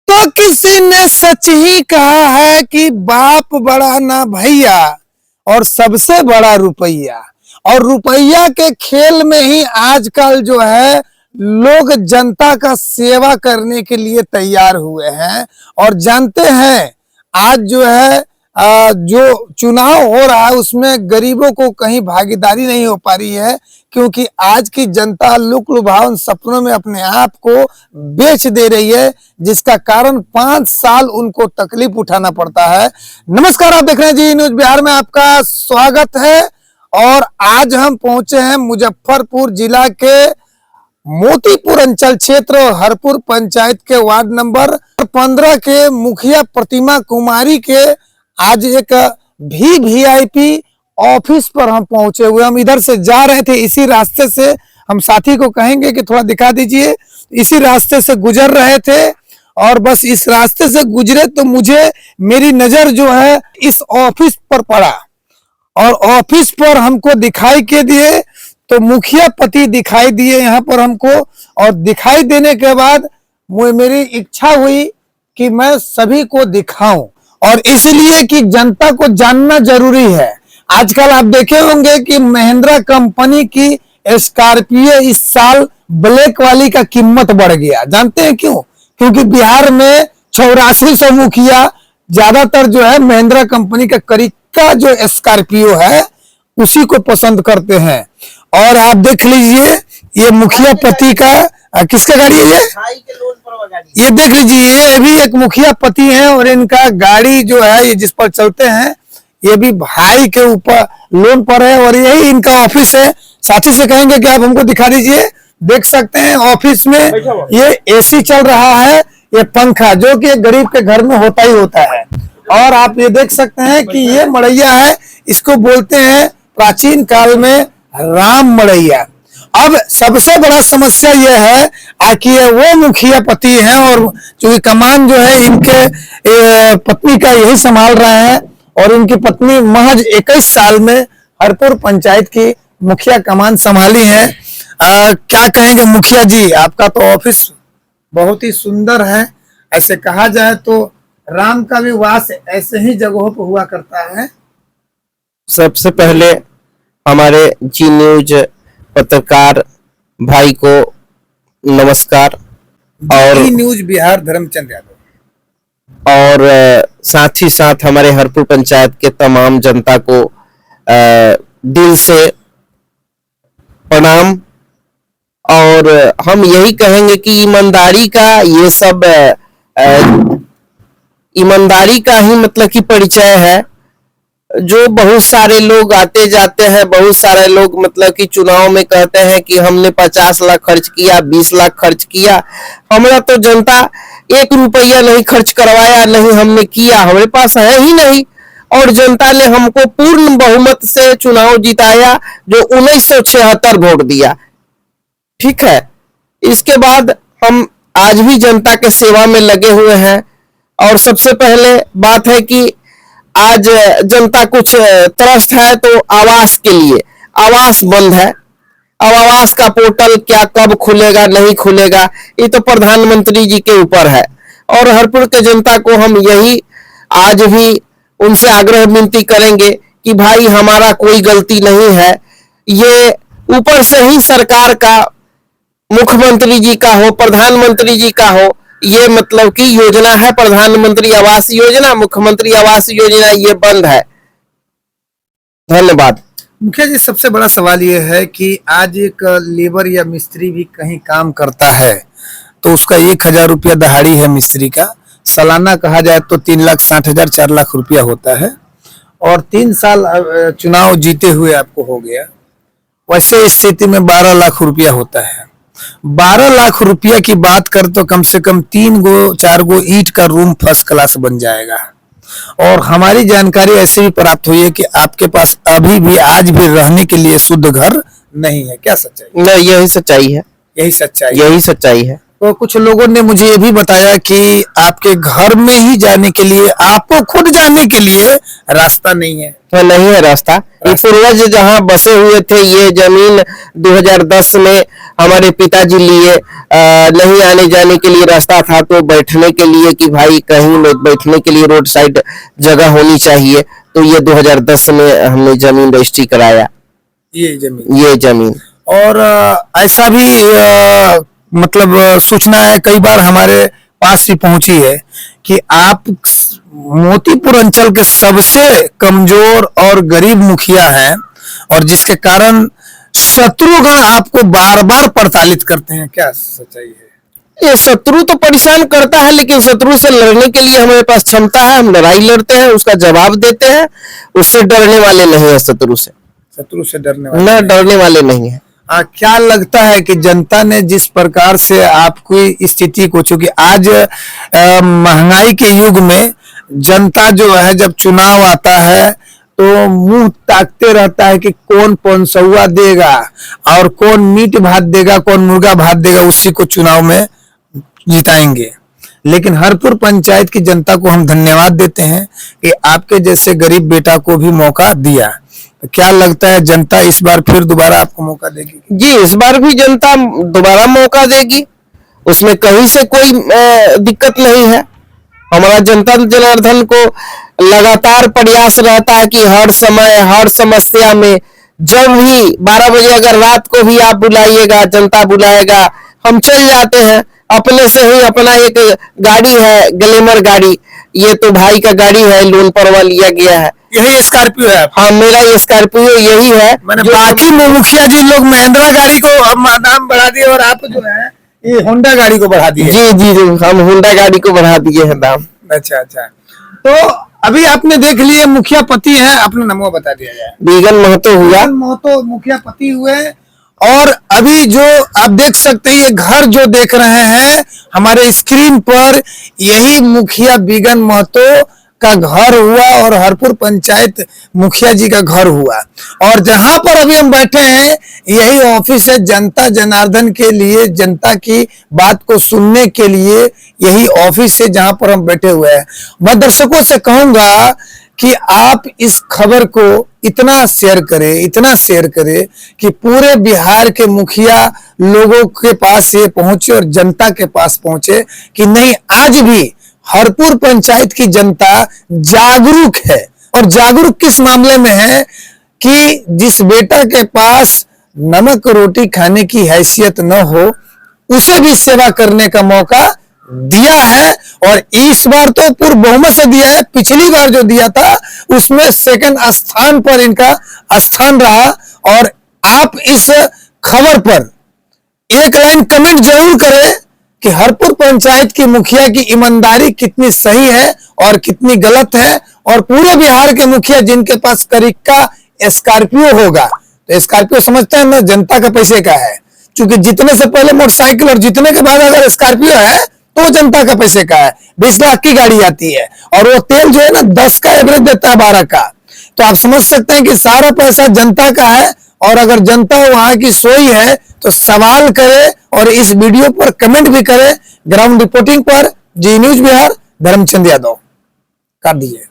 तो किसी ने सच ही कहा है कि बाप बड़ा ना भैया और सबसे बड़ा रुपया। और रुपया के खेल में ही आजकल जो है लोग जनता का सेवा करने के लिए तैयार हुए हैं। और जानते हैं आज जो है जो चुनाव हो रहा है उसमें गरीबों को कहीं भागीदारी नहीं हो पा रही है, क्योंकि आज की जनता लुक लुभावन सपनों में अपने आप को बेच दे रही है, जिसका कारण 5 साल उनको तकलीफ उठाना पड़ता है। नमस्कार, आप देख रहे हैं जी न्यूज बिहार में, आपका स्वागत है। और आज हम पहुंचे हैं मुजफ्फरपुर जिला के मोतीपुर अंचल क्षेत्र हरपुर पंचायत के वार्ड नंबर 15 के मुखिया प्रतिमा कुमारी के आज एक वीवीआईपी ऑफिस पर हम पहुंचे हुए। हम इधर से जा रहे थे, इसी रास्ते से हम साथी को कहेंगे कि थोड़ा दिखा दीजिए। इसी रास्ते से गुजर रहे थे और बस इस रास्ते से गुजरे तो मुझे मेरी नजर जो है इस ऑफिस पर पड़ा और ऑफिस पर हमको दिखाई के दिए तो मुखिया पति दिखाई दिए यहाँ पर हमको। और दिखाई देने के बाद मेरी इच्छा हुई कि मैं सभी को दिखाऊं, और इसलिए कि जनता को जानना जरूरी है। आजकल आप देखे होंगे कि महिंद्रा कंपनी की स्कॉर्पियो इस साल ब्लैक वाली का कीमत बढ़ गया। जानते हैं क्यों? क्योंकि बिहार में 8400 मुखिया ज्यादातर जो है महिंद्रा कंपनी का करिक्का जो स्कॉर्पियो है उसी को पसंद करते हैं। और आप देख लीजिए ये मुखिया पति का किसका गाड़ी है ये देख लीजिए, ये भी एक मुखिया पति है और इनका गाड़ी जो है ये जिस पर चलते हैं ये भी भाई के ऊपर लोन पर है और यही इनका ऑफिस है। साथी से कहेंगे कि आप हमको दिखा दीजिए। देख सकते हैं ऑफिस में ये एसी चल रहा है, ये पंखा जो कि गरीब के घर में होता ही होता है। और आप ये देख सकते हैं कि ये मड़ैया है, इसको बोलते हैं प्राचीन काल में राम मड़ैया। अब सबसे बड़ा समस्या यह है कि ये वो मुखिया पति हैं और जो कमान जो है इनके पत्नी का यही संभाल रहे हैं। और इनकी पत्नी महज 21 साल में हरपुर पंचायत की मुखिया कमान संभाली है। क्या कहेंगे मुखिया जी, आपका तो ऑफिस बहुत ही सुंदर है। ऐसे कहा जाए तो राम का भी वास ऐसे ही जगहों पर हुआ करता है। सबसे पहले हमारे जी न्यूज पत्रकार भाई को नमस्कार और जी न्यूज बिहार धर्मचंद यादव और साथ ही साथ हमारे हरपुर पंचायत के तमाम जनता को दिल से प्रणाम। और हम यही कहेंगे कि ईमानदारी का ये सब ईमानदारी का ही मतलब कि परिचय है। जो बहुत सारे लोग आते जाते हैं, बहुत सारे लोग मतलब कि चुनाव में कहते हैं कि हमने 50 लाख खर्च किया, 20 लाख खर्च किया। हमारा तो जनता 1 रुपया नहीं खर्च करवाया, नहीं हमने किया, हमारे पास है ही नहीं। और जनता ने हमको पूर्ण बहुमत से चुनाव जिताया, जो 1976 वोट दिया। ठीक है, इसके बाद हम आज भी जनता के सेवा में लगे हुए हैं। और सबसे पहले बात है कि आज जनता कुछ त्रस्त है तो आवास के लिए, आवास बंद है। अब आवास का पोर्टल क्या कब खुलेगा नहीं खुलेगा ये तो प्रधानमंत्री जी के ऊपर है। और हरपुर के जनता को हम यही आज भी उनसे आग्रह विनती करेंगे कि भाई हमारा कोई गलती नहीं है, ये ऊपर से ही सरकार का, मुख्यमंत्री जी का हो, प्रधानमंत्री जी का हो, ये मतलब की योजना है। प्रधानमंत्री आवास योजना, मुख्यमंत्री आवास योजना ये बंद है। धन्यवाद। मुखिया जी, सबसे बड़ा सवाल ये है कि आज एक लेबर या मिस्त्री भी कहीं काम करता है तो उसका 1000 रुपया दहाड़ी है मिस्त्री का। सालाना कहा जाए तो 3,60,000 4 लाख रुपया होता है। और 3 साल चुनाव जीते हुए आपको हो गया। वैसे स्थिति में 12 लाख रुपया होता है। 12 लाख रुपया की बात कर तो कम से कम 3-4 गो ईंट का रूम फर्स्ट क्लास बन जाएगा। और हमारी जानकारी ऐसे भी प्राप्त हुई है कि आपके पास अभी भी आज भी रहने के लिए शुद्ध घर नहीं है। क्या सच्चाई? नहीं, यही सच्चाई है। यही सच्चाई है। तो कुछ लोगों ने मुझे ये भी बताया कि आपके घर में ही जाने के लिए, आपको खुद जाने के लिए रास्ता नहीं है। तो नहीं है रास्ता। ये पूर्वज जहाँ बसे हुए थे, ये जमीन 2010 में हमारे पिताजी लिए नहीं आने जाने के लिए रास्ता था, तो बैठने के लिए कि भाई कहीं बैठने के लिए रोड साइड जगह होनी चाहिए, तो ये 2010 में हमने जमीन रजिस्ट्री कराया, ये जमीन। और ऐसा भी मतलब सूचना है, कई बार हमारे पास भी पहुंची है कि आप मोतीपुर अंचल के सबसे कमजोर और गरीब मुखिया हैं, और जिसके कारण शत्रुगण आपको बार बार प्रताड़ित करते हैं। क्या सच्चाई है? ये शत्रु तो परेशान करता है, लेकिन शत्रु से लड़ने के लिए हमारे पास क्षमता है, हम लड़ाई लड़ते हैं, उसका जवाब देते हैं, उससे डरने वाले नहीं है। शत्रु से डरने वाले नहीं है। क्या लगता है कि जनता ने जिस प्रकार से आपकी स्थिति को, चूंकि आज महंगाई के युग में जनता जो है जब चुनाव आता है तो मुंह ताकते रहता है कि कौन पनसौआ देगा और कौन मीट भात देगा, कौन मुर्गा भात देगा, उसी को चुनाव में जिताएंगे। लेकिन हरपुर पंचायत की जनता को हम धन्यवाद देते हैं कि आपके जैसे गरीब बेटा को भी मौका दिया। तो क्या लगता है जनता इस बार फिर दोबारा आपको मौका देगी? जी, इस बार भी जनता दोबारा मौका देगी, उसमें कहीं से कोई दिक्कत नहीं है। हमारा जनता जनार्दन को लगातार प्रयास रहता है कि हर समय हर समस्या में, जब भी 12 बजे अगर रात को भी आप बुलाइएगा, जनता बुलाएगा, हम चल जाते हैं। अपने से ही अपना एक गाड़ी है, ग्लैमर गाड़ी, ये तो भाई का गाड़ी है, लोन पर लिया गया है। यही स्कॉर्पियो है? हाँ, मेरा ये स्कॉर्पियो यही है। मैंने बाकी मुखिया जी लोग महिंद्रा गाड़ी को दाम बढ़ा दिए और आप जो है ये होंडा गाड़ी को बढ़ा दिए। जी, हम होंडा गाड़ी को बढ़ा दिए हैं दाम। अच्छा, तो अभी आपने देख लिए मुखिया पति है, अपना नाम बता दिया जाए। बिगन महतो हुआ, महतो मुखिया पति हुए। और अभी जो आप देख सकते हैं, ये घर जो देख रहे हैं हमारे स्क्रीन पर, यही मुखिया बिगन महतो का घर हुआ और हरपुर पंचायत मुखिया जी का घर हुआ। और जहां पर अभी हम बैठे हैं यही ऑफिस है जनता जनार्दन के लिए, जनता की बात को सुनने के लिए यही ऑफिस है जहां पर हम बैठे हुए हैं। मैं दर्शकों से कहूंगा कि आप इस खबर को इतना शेयर करें कि पूरे बिहार के मुखिया लोगों के पास ये पहुंचे और जनता के पास पहुंचे कि नहीं, आज भी हरपुर पंचायत की जनता जागरूक है। और जागरूक किस मामले में है कि जिस बेटा के पास नमक रोटी खाने की हैसियत न हो, उसे भी सेवा करने का मौका दिया है। और इस बार तो पूर्ण बहुमत से दिया है, पिछली बार जो दिया था उसमें सेकंड स्थान पर इनका स्थान रहा। और आप इस खबर पर एक लाइन कमेंट जरूर करें कि हरपुर पंचायत की मुखिया की ईमानदारी कितनी सही है और कितनी गलत है। और पूरे बिहार के मुखिया जिनके पास करिक्का स्कॉर्पियो होगा, तो स्कॉर्पियो समझते हैं ना जनता का पैसे का है, क्योंकि जीतने से पहले मोटरसाइकिल और जीतने के बाद अगर स्कॉर्पियो है तो जनता का पैसे का है। 20 लाख की गाड़ी आती है और वो तेल जो है ना 10 का एवरेज देता है, 12 का। तो आप समझ सकते हैं कि सारा पैसा जनता का है। और अगर जनता वहां की सोई है तो सवाल करे और इस वीडियो पर कमेंट भी करे। ग्राउंड रिपोर्टिंग पर जी न्यूज बिहार, धर्मचंद यादव। कर दीजिए।